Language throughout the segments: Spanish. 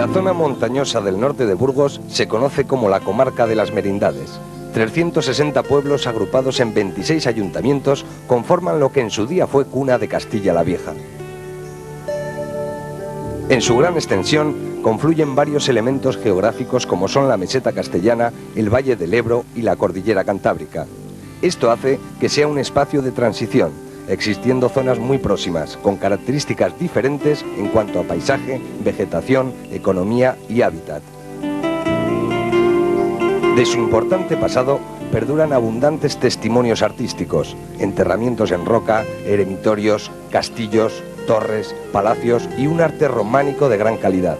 La zona montañosa del norte de Burgos se conoce como la comarca de las Merindades. 360 pueblos agrupados en 26 ayuntamientos conforman lo que en su día fue cuna de Castilla la Vieja. En su gran extensión confluyen varios elementos geográficos como son la meseta castellana, el Valle del Ebro y la Cordillera Cantábrica. Esto hace que sea un espacio de transición, existiendo zonas muy próximas, con características diferentes en cuanto a paisaje, vegetación, economía y hábitat. De su importante pasado perduran abundantes testimonios artísticos, enterramientos en roca, eremitorios, castillos, torres, palacios y un arte románico de gran calidad.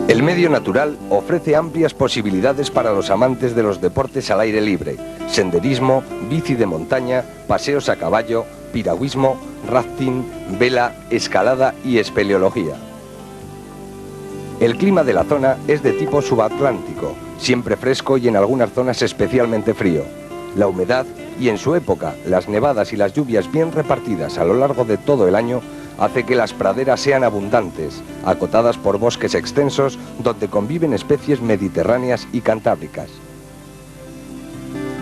El medio natural ofrece amplias posibilidades para los amantes de los deportes al aire libre, senderismo, bici de montaña, paseos a caballo, piragüismo, rafting, vela, escalada y espeleología. El clima de la zona es de tipo subatlántico, siempre fresco y en algunas zonas especialmente frío. La humedad y en su época las nevadas y las lluvias bien repartidas a lo largo de todo el año hace que las praderas sean abundantes, acotadas por bosques extensos donde conviven especies mediterráneas y cantábricas.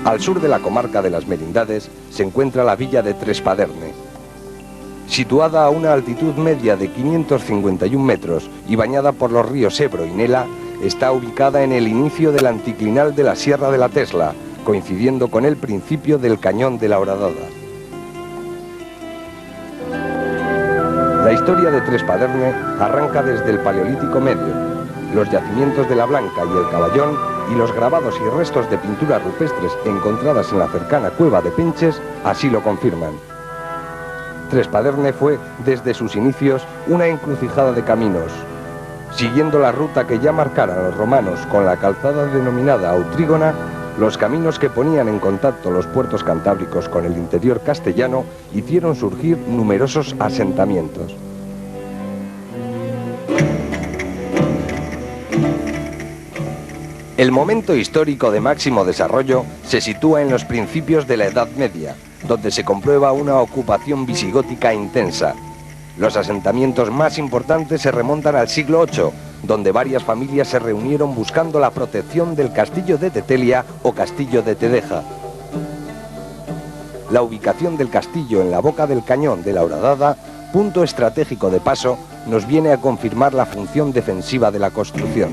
Al sur de la comarca de las Merindades se encuentra la villa de Trespaderne. Situada a una altitud media de 551 metros y bañada por los ríos Ebro y Nela, está ubicada en el inicio del anticlinal de la Sierra de la Tesla, coincidiendo con el principio del Cañón de la Horadada. La historia de Trespaderne arranca desde el Paleolítico Medio. Los yacimientos de la Blanca y el Caballón y los grabados y restos de pinturas rupestres encontradas en la cercana cueva de Penches así lo confirman. Trespaderne fue, desde sus inicios, una encrucijada de caminos. Siguiendo la ruta que ya marcaran los romanos con la calzada denominada Autrígona, los caminos que ponían en contacto los puertos cantábricos con el interior castellano hicieron surgir numerosos asentamientos. El momento histórico de máximo desarrollo se sitúa en los principios de la Edad Media, donde se comprueba una ocupación visigótica intensa. Los asentamientos más importantes se remontan al siglo VIII, donde varias familias se reunieron buscando la protección del castillo de Tetelia o castillo de Tedeja. La ubicación del castillo en la boca del cañón de la Horadada, punto estratégico de paso, nos viene a confirmar la función defensiva de la construcción.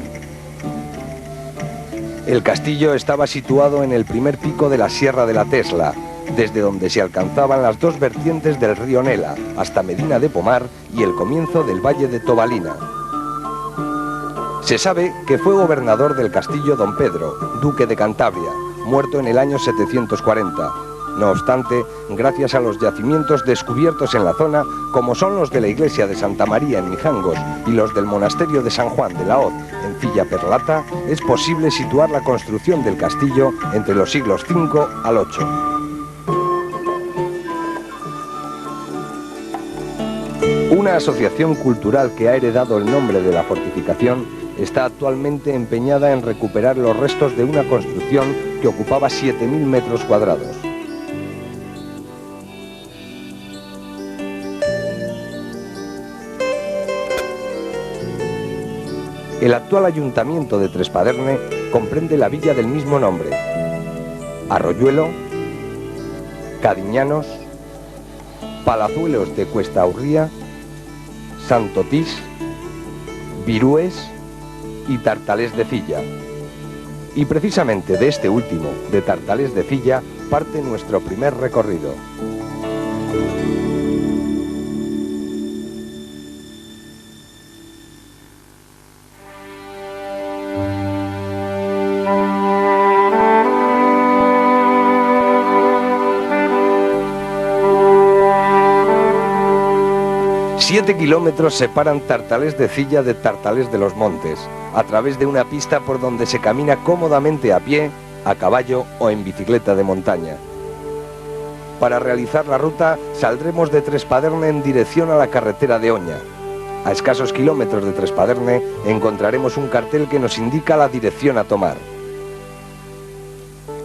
El castillo estaba situado en el primer pico de la Sierra de la Tesla, desde donde se alcanzaban las dos vertientes del río Nela, hasta Medina de Pomar y el comienzo del Valle de Tobalina. Se sabe que fue gobernador del castillo don Pedro, duque de Cantabria, muerto en el año 740. No obstante, gracias a los yacimientos descubiertos en la zona, como son los de la iglesia de Santa María en Mijangos y los del monasterio de San Juan de la Hoz en Cilla Perlata, es posible situar la construcción del castillo entre los siglos V al VIII. Una asociación cultural que ha heredado el nombre de la fortificación está actualmente empeñada en recuperar los restos de una construcción que ocupaba 7.000 metros cuadrados. El actual ayuntamiento de Trespaderne comprende la villa del mismo nombre, Arroyuelo, Cadiñanos, Palazuelos de Cuestaurría, Santotís, Virués y Tartalés de Cilla. Y precisamente de este último, de Tartalés de Cilla, parte nuestro primer recorrido. Siete kilómetros separan Tartalés de Cilla de Tartalés de los Montes, a través de una pista por donde se camina cómodamente a pie, a caballo o en bicicleta de montaña. Para realizar la ruta saldremos de Trespaderne en dirección a la carretera de Oña. A escasos kilómetros de Trespaderne encontraremos un cartel que nos indica la dirección a tomar.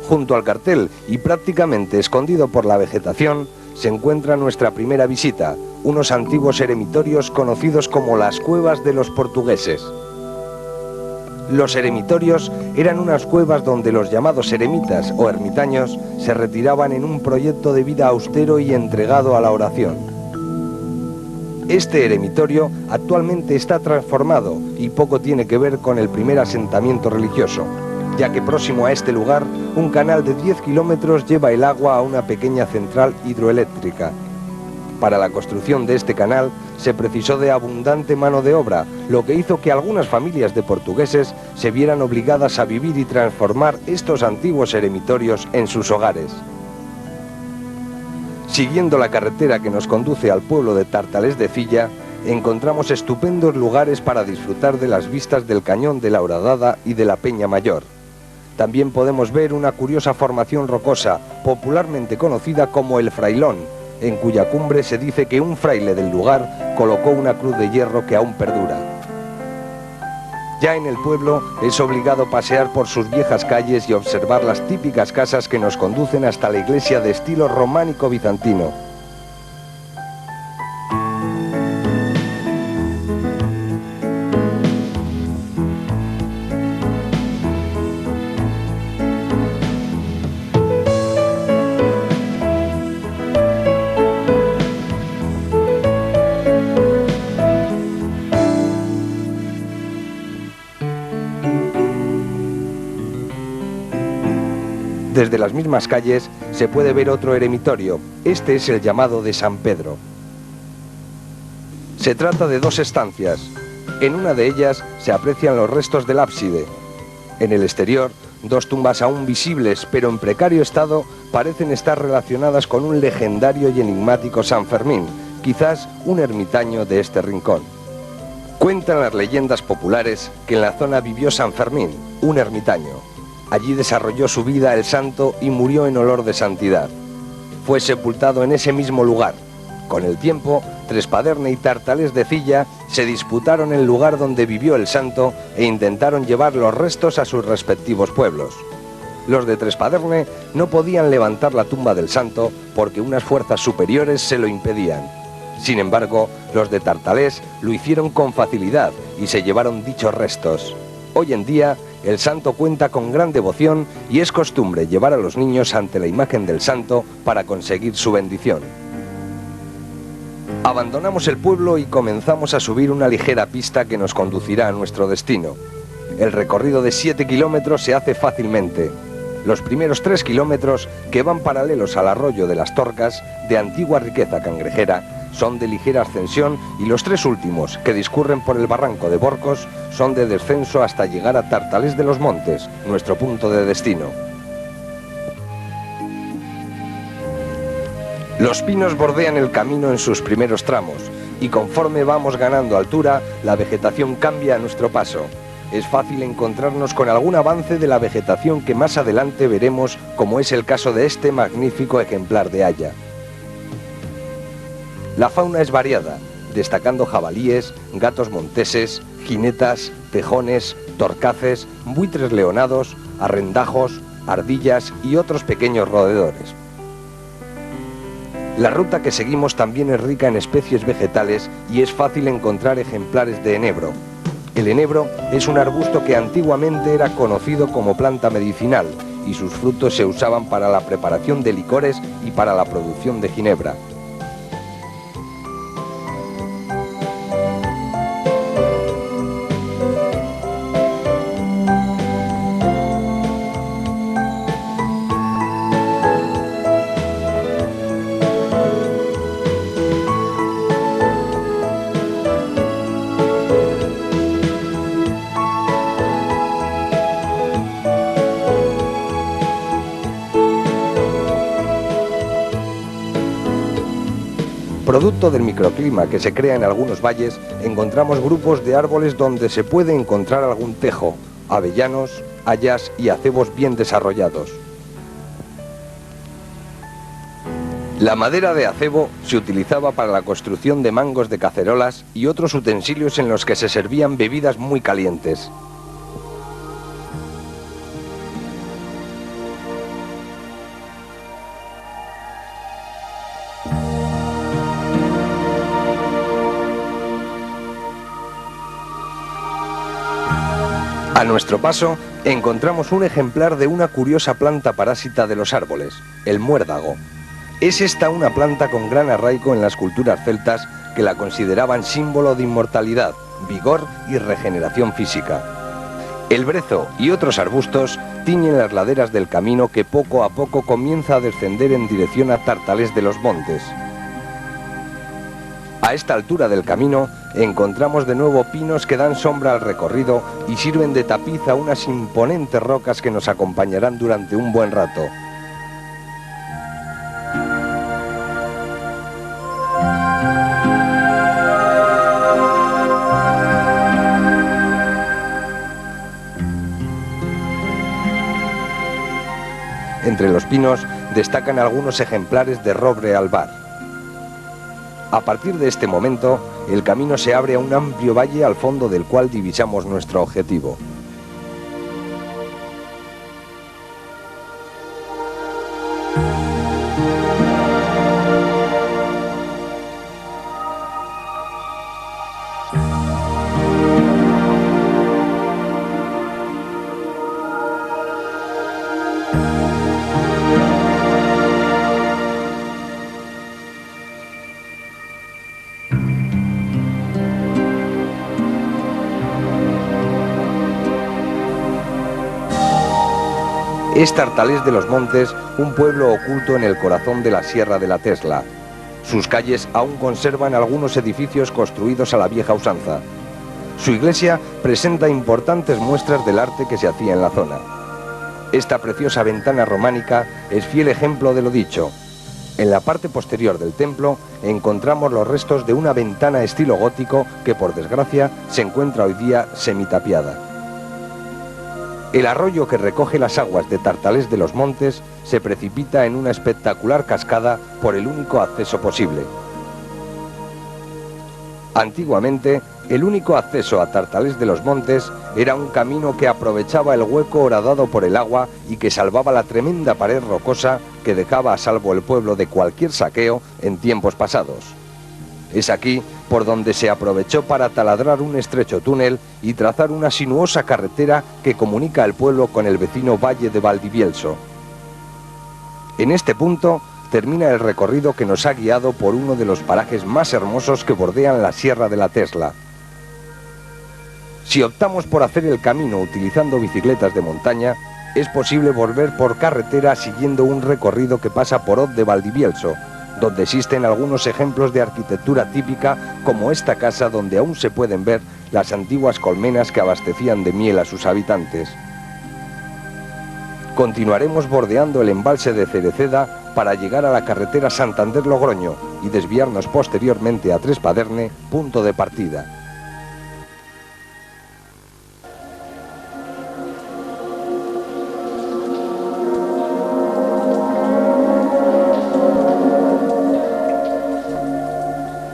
Junto al cartel y prácticamente escondido por la vegetación se encuentra nuestra primera visita, unos antiguos eremitorios conocidos como las cuevas de los portugueses. Los eremitorios eran unas cuevas donde los llamados eremitas o ermitaños se retiraban en un proyecto de vida austero y entregado a la oración. Este eremitorio actualmente está transformado y poco tiene que ver con el primer asentamiento religioso, ya que próximo a este lugar, un canal de 10 kilómetros lleva el agua a una pequeña central hidroeléctrica. Para la construcción de este canal se precisó de abundante mano de obra, lo que hizo que algunas familias de portugueses se vieran obligadas a vivir y transformar estos antiguos eremitorios en sus hogares. Siguiendo la carretera que nos conduce al pueblo de Tartalés de Cilla, encontramos estupendos lugares para disfrutar de las vistas del Cañón de la Horadada y de la Peña Mayor. También podemos ver una curiosa formación rocosa, popularmente conocida como el Frailón, en cuya cumbre se dice que un fraile del lugar colocó una cruz de hierro que aún perdura. Ya en el pueblo es obligado pasear por sus viejas calles y observar las típicas casas que nos conducen hasta la iglesia de estilo románico bizantino. Desde las mismas calles se puede ver otro eremitorio. Este es el llamado de San Pedro. Se trata de dos estancias. En una de ellas se aprecian los restos del ábside. En el exterior, dos tumbas aún visibles, pero en precario estado, parecen estar relacionadas con un legendario y enigmático San Fermín, quizás un ermitaño de este rincón. Cuentan las leyendas populares que en la zona vivió San Fermín, un ermitaño. Allí desarrolló su vida el santo y murió en olor de santidad. Fue sepultado en ese mismo lugar. Con el tiempo, Trespaderne y Tartalés de Cilla se disputaron el lugar donde vivió el santo e intentaron llevar los restos a sus respectivos pueblos. Los de Trespaderne no podían levantar la tumba del santo porque unas fuerzas superiores se lo impedían. Sin embargo, los de Tartalés lo hicieron con facilidad y se llevaron dichos restos. Hoy en día, el santo cuenta con gran devoción y es costumbre llevar a los niños ante la imagen del santo para conseguir su bendición. Abandonamos el pueblo y comenzamos a subir una ligera pista que nos conducirá a nuestro destino. El recorrido de 7 kilómetros se hace fácilmente. Los primeros 3 kilómetros, que van paralelos al arroyo de las Torcas, de antigua riqueza cangrejera, son de ligera ascensión, y los 3 últimos, que discurren por el barranco de Borcos, son de descenso hasta llegar a Tartalés de los Montes, nuestro punto de destino. Los pinos bordean el camino en sus primeros tramos, y conforme vamos ganando altura, la vegetación cambia a nuestro paso. Es fácil encontrarnos con algún avance de la vegetación que más adelante veremos, como es el caso de este magnífico ejemplar de haya. La fauna es variada, destacando jabalíes, gatos monteses, jinetas, tejones, torcaces, buitres leonados, arrendajos, ardillas y otros pequeños roedores. La ruta que seguimos también es rica en especies vegetales y es fácil encontrar ejemplares de enebro. El enebro es un arbusto que antiguamente era conocido como planta medicinal y sus frutos se usaban para la preparación de licores y para la producción de ginebra. Producto del microclima que se crea en algunos valles, encontramos grupos de árboles donde se puede encontrar algún tejo, avellanos, hayas y acebos bien desarrollados. La madera de acebo se utilizaba para la construcción de mangos de cacerolas y otros utensilios en los que se servían bebidas muy calientes. A nuestro paso, encontramos un ejemplar de una curiosa planta parásita de los árboles, el muérdago. Es esta una planta con gran arraigo en las culturas celtas que la consideraban símbolo de inmortalidad, vigor y regeneración física. El brezo y otros arbustos tiñen las laderas del camino que poco a poco comienza a descender en dirección a Tartalés de los Montes. A esta altura del camino encontramos de nuevo pinos que dan sombra al recorrido y sirven de tapiz a unas imponentes rocas que nos acompañarán durante un buen rato. Entre los pinos destacan algunos ejemplares de roble albar. A partir de este momento, el camino se abre a un amplio valle al fondo del cual divisamos nuestro objetivo. Es Tartalés de los Montes, un pueblo oculto en el corazón de la Sierra de la Tesla. Sus calles aún conservan algunos edificios construidos a la vieja usanza. Su iglesia presenta importantes muestras del arte que se hacía en la zona. Esta preciosa ventana románica es fiel ejemplo de lo dicho. En la parte posterior del templo encontramos los restos de una ventana estilo gótico que, por desgracia, se encuentra hoy día semitapiada. El arroyo que recoge las aguas de Tartalés de los Montes se precipita en una espectacular cascada por el único acceso posible. Antiguamente, el único acceso a Tartalés de los Montes era un camino que aprovechaba el hueco horadado por el agua y que salvaba la tremenda pared rocosa que dejaba a salvo el pueblo de cualquier saqueo en tiempos pasados. Es aquí por donde se aprovechó para taladrar un estrecho túnel y trazar una sinuosa carretera que comunica el pueblo con el vecino valle de Valdivielso. En este punto termina el recorrido que nos ha guiado por uno de los parajes más hermosos que bordean la Sierra de la Tesla. Si optamos por hacer el camino utilizando bicicletas de montaña, es posible volver por carretera siguiendo un recorrido que pasa por Hoz de Valdivielso, donde existen algunos ejemplos de arquitectura típica, como esta casa donde aún se pueden ver las antiguas colmenas que abastecían de miel a sus habitantes. Continuaremos bordeando el embalse de Cereceda para llegar a la carretera Santander-Logroño y desviarnos posteriormente a Trespaderne, punto de partida.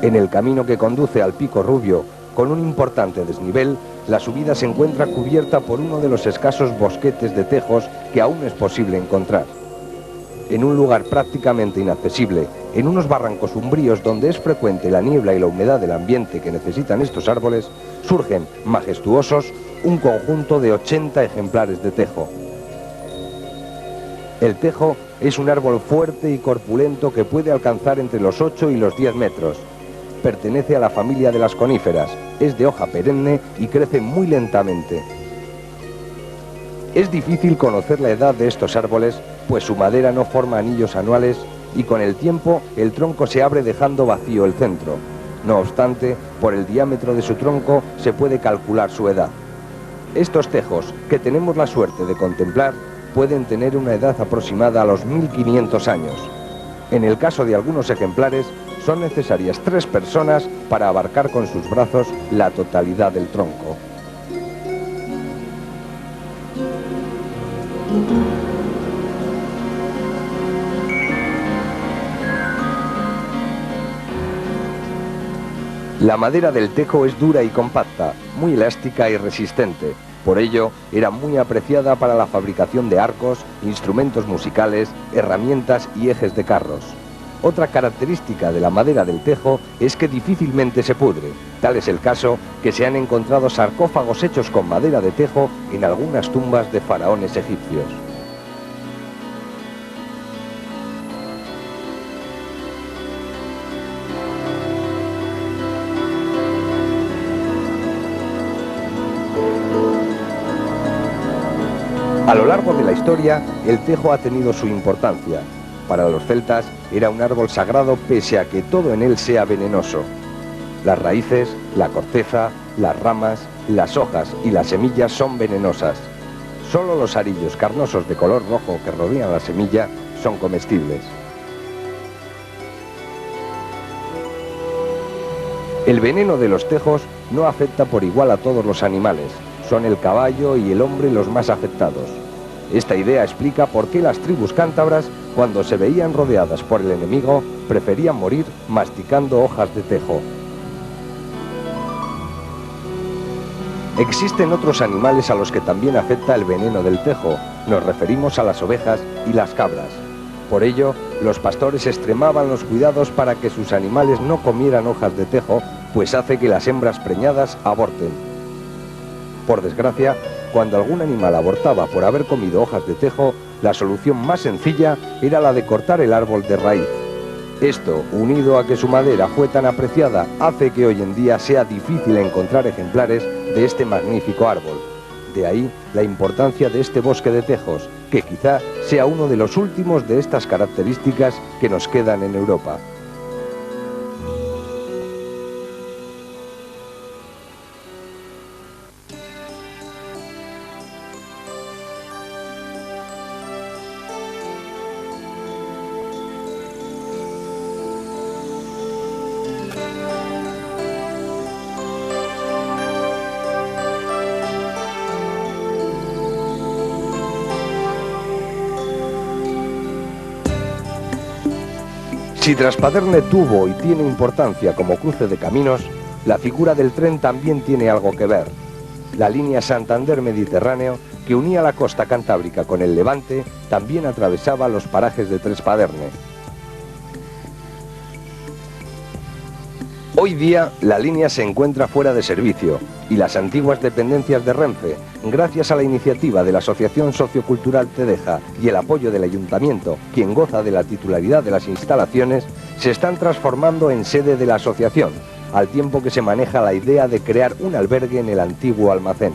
En el camino que conduce al Pico Rubio, con un importante desnivel, la subida se encuentra cubierta por uno de los escasos bosquetes de tejos que aún es posible encontrar. En un lugar prácticamente inaccesible, en unos barrancos umbríos donde es frecuente la niebla y la humedad del ambiente que necesitan estos árboles, surgen, majestuosos, un conjunto de 80 ejemplares de tejo. El tejo es un árbol fuerte y corpulento que puede alcanzar entre los 8 y los 10 metros. Pertenece a la familia de las coníferas, es de hoja perenne y crece muy lentamente. Es difícil conocer la edad de estos árboles, pues su madera no forma anillos anuales y con el tiempo el tronco se abre dejando vacío el centro. No obstante, por el diámetro de su tronco se puede calcular su edad. Estos tejos, que tenemos la suerte de contemplar, pueden tener una edad aproximada a los 1500 años. En el caso de algunos ejemplares, son necesarias 3 personas para abarcar con sus brazos la totalidad del tronco. La madera del tejo es dura y compacta, muy elástica y resistente. Por ello, era muy apreciada para la fabricación de arcos, instrumentos musicales, herramientas y ejes de carros. Otra característica de la madera del tejo es que difícilmente se pudre. Tal es el caso que se han encontrado sarcófagos hechos con madera de tejo en algunas tumbas de faraones egipcios. A lo largo de la historia, el tejo ha tenido su importancia. Para los celtas era un árbol sagrado pese a que todo en él sea venenoso. Las raíces, la corteza, las ramas, las hojas y las semillas son venenosas. Solo los arillos carnosos de color rojo que rodean la semilla son comestibles. El veneno de los tejos no afecta por igual a todos los animales. Son el caballo y el hombre los más afectados. Esta idea explica por qué las tribus cántabras, cuando se veían rodeadas por el enemigo, preferían morir masticando hojas de tejo. Existen otros animales a los que también afecta el veneno del tejo. Nos referimos a las ovejas y las cabras. Por ello, los pastores extremaban los cuidados para que sus animales no comieran hojas de tejo, pues hace que las hembras preñadas aborten. Por desgracia, cuando algún animal abortaba por haber comido hojas de tejo, la solución más sencilla era la de cortar el árbol de raíz. Esto, unido a que su madera fue tan apreciada, hace que hoy en día sea difícil encontrar ejemplares de este magnífico árbol. De ahí la importancia de este bosque de tejos, que quizá sea uno de los últimos de estas características que nos quedan en Europa. Si Traspaderne tuvo y tiene importancia como cruce de caminos, la figura del tren también tiene algo que ver. La línea Santander-Mediterráneo, que unía la costa cantábrica con el Levante, también atravesaba los parajes de Traspaderne. Hoy día la línea se encuentra fuera de servicio y las antiguas dependencias de Renfe, gracias a la iniciativa de la Asociación Sociocultural Tedeja y el apoyo del Ayuntamiento, quien goza de la titularidad de las instalaciones, se están transformando en sede de la asociación, al tiempo que se maneja la idea de crear un albergue en el antiguo almacén.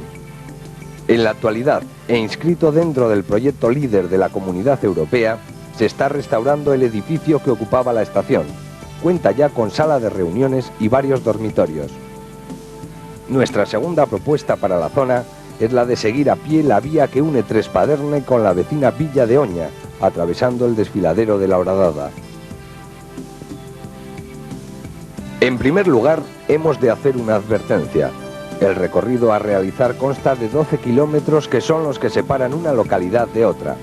En la actualidad, e inscrito dentro del proyecto líder de la Comunidad Europea, se está restaurando el edificio que ocupaba la estación. Cuenta ya con sala de reuniones y varios dormitorios. Nuestra segunda propuesta para la zona es la de seguir a pie la vía que une Traspaderne con la vecina Villa de Oña, atravesando el desfiladero de la Horadada. En primer lugar, hemos de hacer una advertencia. El recorrido a realizar consta de 12 kilómetros que son los que separan una localidad de otra.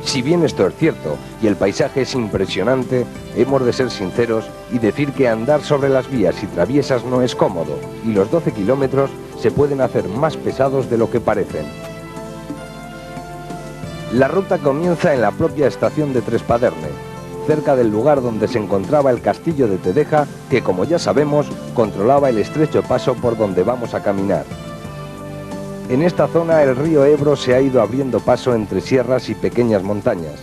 Si bien esto es cierto y el paisaje es impresionante, hemos de ser sinceros y decir que andar sobre las vías y traviesas no es cómodo y los 12 kilómetros se pueden hacer más pesados de lo que parecen. La ruta comienza en la propia estación de Traspaderne, cerca del lugar donde se encontraba el castillo de Tedeja, que como ya sabemos, controlaba el estrecho paso por donde vamos a caminar. En esta zona el río Ebro se ha ido abriendo paso entre sierras y pequeñas montañas,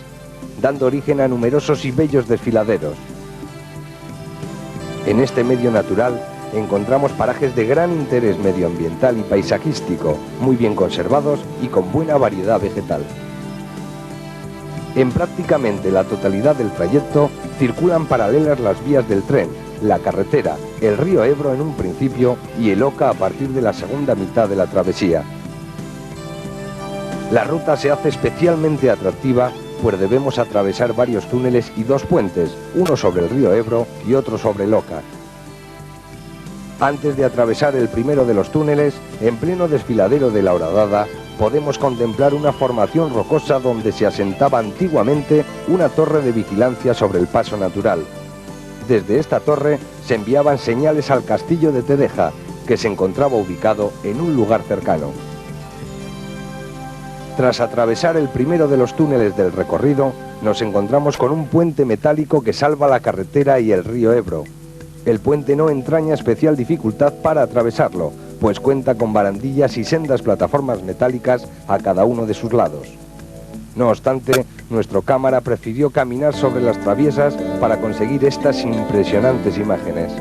dando origen a numerosos y bellos desfiladeros. En este medio natural encontramos parajes de gran interés medioambiental y paisajístico, muy bien conservados y con buena variedad vegetal. En prácticamente la totalidad del trayecto circulan paralelas las vías del tren, la carretera, el río Ebro en un principio y el Oca a partir de la segunda mitad de la travesía. La ruta se hace especialmente atractiva, pues debemos atravesar varios túneles y dos puentes, uno sobre el río Ebro y otro sobre el Oca. Antes de atravesar el primero de los túneles, en pleno desfiladero de la Horadada, podemos contemplar una formación rocosa donde se asentaba antiguamente una torre de vigilancia sobre el paso natural. Desde esta torre se enviaban señales al castillo de Tedeja, que se encontraba ubicado en un lugar cercano. Tras atravesar el primero de los túneles del recorrido, nos encontramos con un puente metálico que salva la carretera y el río Ebro. El puente no entraña especial dificultad para atravesarlo, pues cuenta con barandillas y sendas plataformas metálicas a cada uno de sus lados. No obstante, nuestro cámara prefirió caminar sobre las traviesas para conseguir estas impresionantes imágenes.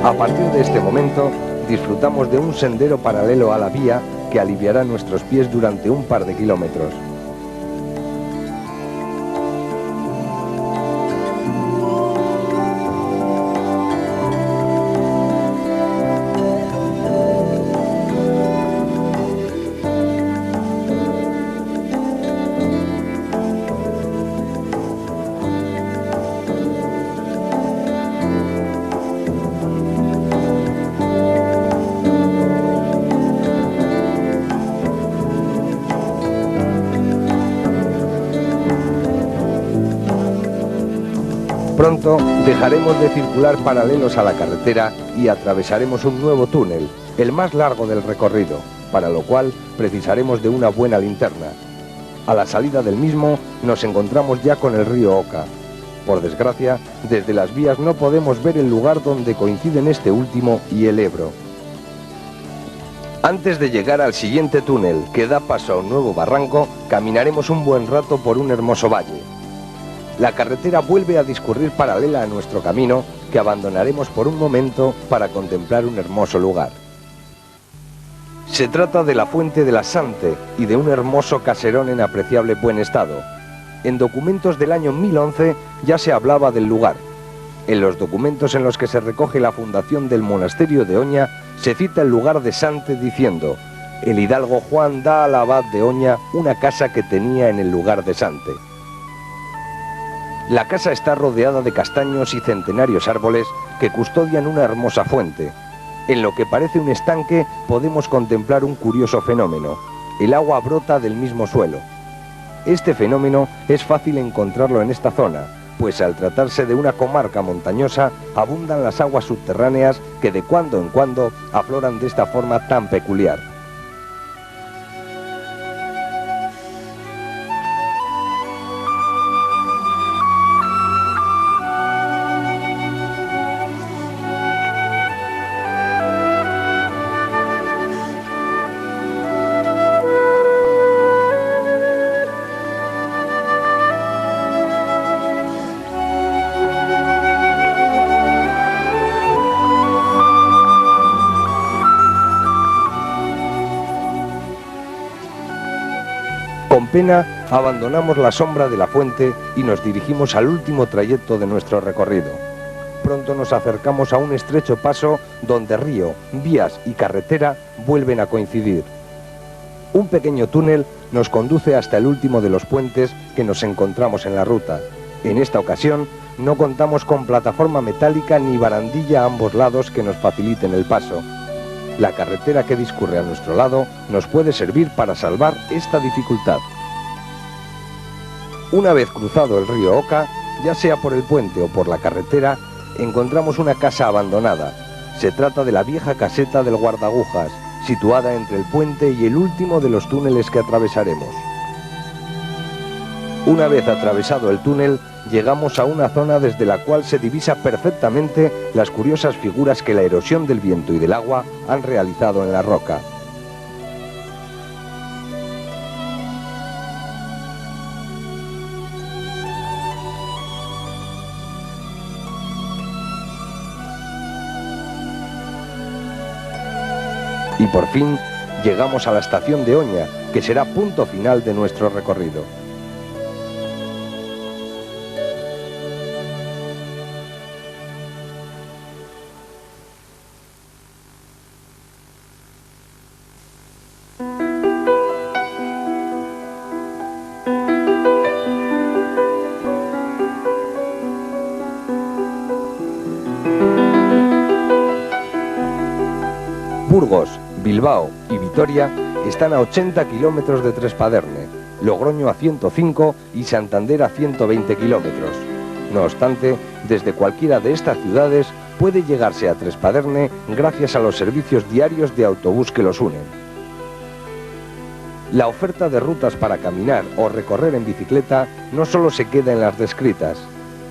A partir de este momento, disfrutamos de un sendero paralelo a la vía que aliviará nuestros pies durante un par de kilómetros. Pronto dejaremos de circular paralelos a la carretera y atravesaremos un nuevo túnel, el más largo del recorrido, para lo cual precisaremos de una buena linterna. A la salida del mismo nos encontramos ya con el río Oca. Por desgracia, desde las vías no podemos ver el lugar donde coinciden este último y el Ebro. Antes de llegar al siguiente túnel, que da paso a un nuevo barranco, caminaremos un buen rato por un hermoso valle. La carretera vuelve a discurrir paralela a nuestro camino, que abandonaremos por un momento para contemplar un hermoso lugar. Se trata de la Fuente de la Sante y de un hermoso caserón en apreciable buen estado. En documentos del año 1011 ya se hablaba del lugar. En los documentos en los que se recoge la fundación del monasterio de Oña, se cita el lugar de Sante diciendo: el hidalgo Juan da al abad de Oña una casa que tenía en el lugar de Sante. La casa está rodeada de castaños y centenarios árboles que custodian una hermosa fuente. En lo que parece un estanque podemos contemplar un curioso fenómeno. El agua brota del mismo suelo. Este fenómeno es fácil encontrarlo en esta zona, pues al tratarse de una comarca montañosa abundan las aguas subterráneas que de cuando en cuando afloran de esta forma tan peculiar. Con pena abandonamos la sombra de la fuente y nos dirigimos al último trayecto de nuestro recorrido. Pronto nos acercamos a un estrecho paso donde río, vías y carretera vuelven a coincidir. Un pequeño túnel nos conduce hasta el último de los puentes que nos encontramos en la ruta. En esta ocasión no contamos con plataforma metálica ni barandilla a ambos lados que nos faciliten el paso. La carretera que discurre a nuestro lado nos puede servir para salvar esta dificultad. Una vez cruzado el río Oca, ya sea por el puente o por la carretera, encontramos una casa abandonada. Se trata de la vieja caseta del guardagujas, situada entre el puente y el último de los túneles que atravesaremos. Una vez atravesado el túnel, llegamos a una zona desde la cual se divisa perfectamente las curiosas figuras que la erosión del viento y del agua han realizado en la roca. Y por fin llegamos a la estación de Oña, que será punto final de nuestro recorrido. Burgos, Bilbao y Vitoria están a 80 kilómetros de Trespaderne, Logroño a 105 y Santander a 120 kilómetros. No obstante, desde cualquiera de estas ciudades puede llegarse a Trespaderne gracias a los servicios diarios de autobús que los unen. La oferta de rutas para caminar o recorrer en bicicleta no solo se queda en las descritas.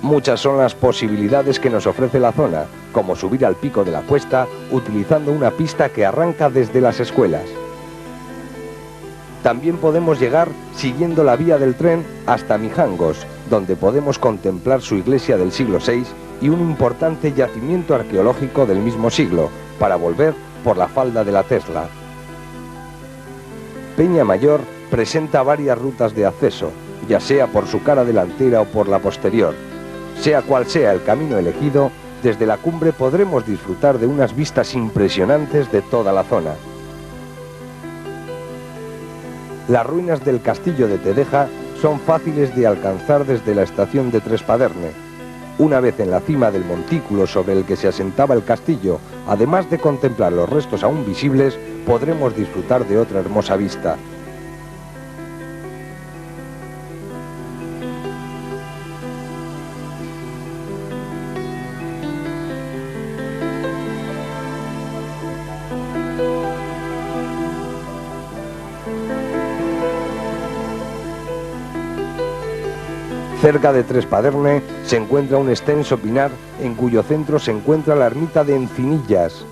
Muchas son las posibilidades que nos ofrece la zona, como subir al pico de la Cuesta utilizando una pista que arranca desde las escuelas. También podemos llegar siguiendo la vía del tren hasta Mijangos, donde podemos contemplar su iglesia del siglo VI y un importante yacimiento arqueológico del mismo siglo, para volver por la falda de la Tesla. Peña Mayor presenta varias rutas de acceso, ya sea por su cara delantera o por la posterior. Sea cual sea el camino elegido, desde la cumbre podremos disfrutar de unas vistas impresionantes de toda la zona. Las ruinas del castillo de Tedeja son fáciles de alcanzar desde la estación de Trespaderne. Una vez en la cima del montículo sobre el que se asentaba el castillo, además de contemplar los restos aún visibles, podremos disfrutar de otra hermosa vista. Cerca de Trespaderne se encuentra un extenso pinar en cuyo centro se encuentra la ermita de Encinillas.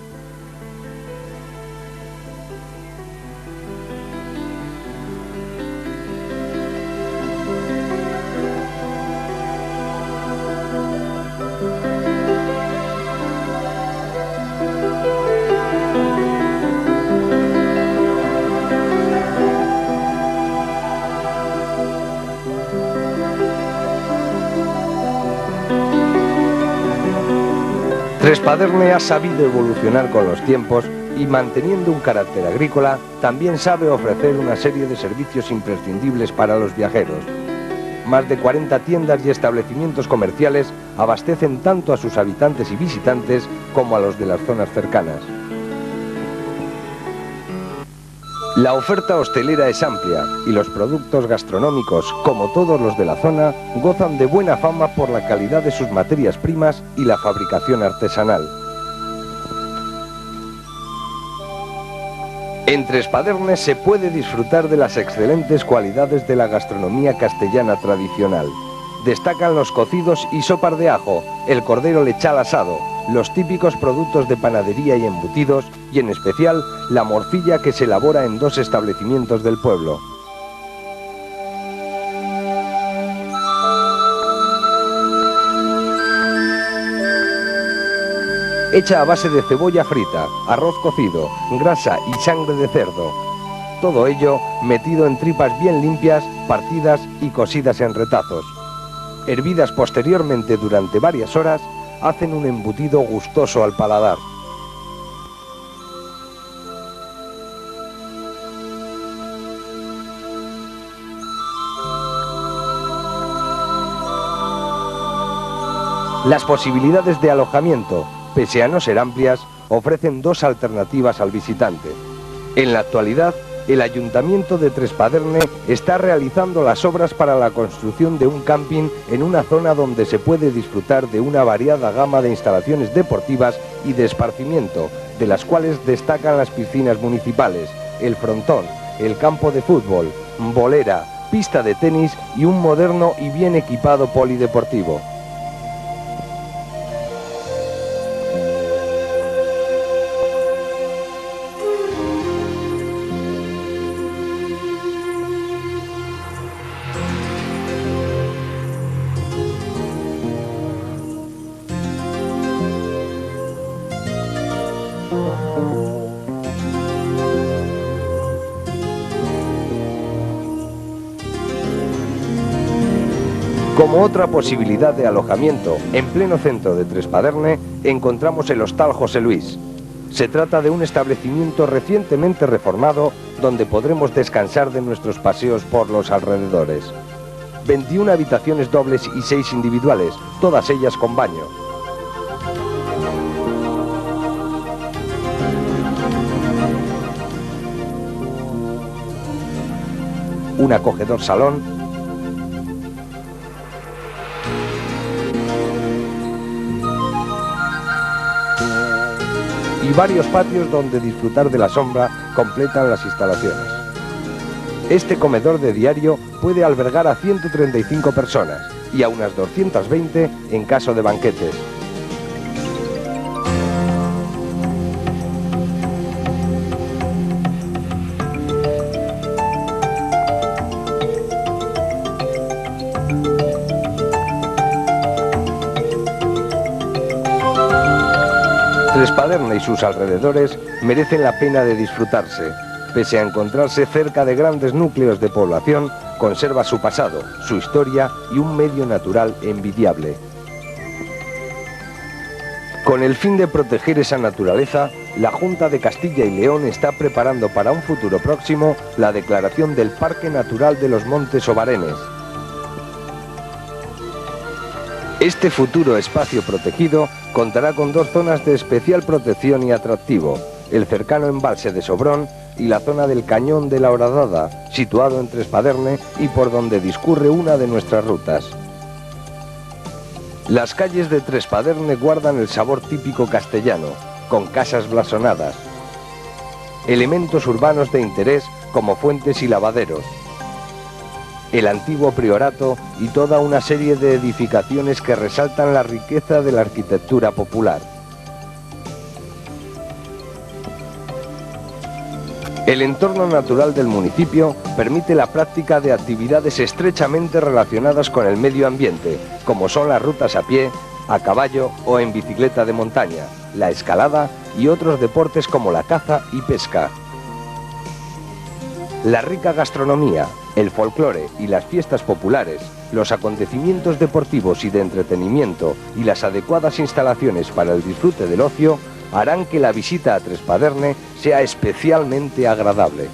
Trespaderne ha sabido evolucionar con los tiempos y, manteniendo un carácter agrícola, también sabe ofrecer una serie de servicios imprescindibles para los viajeros. Más de 40 tiendas y establecimientos comerciales abastecen tanto a sus habitantes y visitantes como a los de las zonas cercanas. La oferta hostelera es amplia y los productos gastronómicos, como todos los de la zona, gozan de buena fama por la calidad de sus materias primas y la fabricación artesanal. En Trespaderne se puede disfrutar de las excelentes cualidades de la gastronomía castellana tradicional. Destacan los cocidos y sopas de ajo, el cordero lechal asado, los típicos productos de panadería y embutidos, y en especial la morcilla que se elabora en 2 establecimientos del pueblo. Hecha a base de cebolla frita, arroz cocido, grasa y sangre de cerdo. Todo ello metido en tripas bien limpias, partidas y cosidas en retazos. Hervidas posteriormente durante varias horas, hacen un embutido gustoso al paladar. Las posibilidades de alojamiento, pese a no ser amplias, ofrecen 2 alternativas al visitante. En la actualidad, el Ayuntamiento de Trespaderne está realizando las obras para la construcción de un camping en una zona donde se puede disfrutar de una variada gama de instalaciones deportivas y de esparcimiento, de las cuales destacan las piscinas municipales, el frontón, el campo de fútbol, bolera, pista de tenis y un moderno y bien equipado polideportivo. Como otra posibilidad de alojamiento, en pleno centro de Trespaderne, encontramos el Hostal José Luis. Se trata de un establecimiento recientemente reformado donde podremos descansar de nuestros paseos por los alrededores. 21 habitaciones dobles y 6 individuales, todas ellas con baño. un acogedor salón y varios patios donde disfrutar de la sombra completan las instalaciones. Este comedor de diario puede albergar a 135 personas y a unas 220 en caso de banquetes. Trespaderne y sus alrededores merecen la pena de disfrutarse. Pese a encontrarse cerca de grandes núcleos de población, conserva su pasado, su historia y un medio natural envidiable. Con el fin de proteger esa naturaleza, la Junta de Castilla y León está preparando para un futuro próximo la declaración del Parque Natural de los Montes Obarenes. Este futuro espacio protegido contará con dos zonas de especial protección y atractivo: el cercano embalse de Sobrón y la zona del Cañón de la Horadada, situado en Trespaderne y por donde discurre una de nuestras rutas. Las calles de Trespaderne guardan el sabor típico castellano, con casas blasonadas, elementos urbanos de interés como fuentes y lavaderos, el antiguo priorato y toda una serie de edificaciones que resaltan la riqueza de la arquitectura popular. El entorno natural del municipio permite la práctica de actividades estrechamente relacionadas con el medio ambiente, como son las rutas a pie, a caballo o en bicicleta de montaña, la escalada y otros deportes como la caza y pesca. La rica gastronomía, el folclore y las fiestas populares, los acontecimientos deportivos y de entretenimiento y las adecuadas instalaciones para el disfrute del ocio harán que la visita a Trespaderne sea especialmente agradable.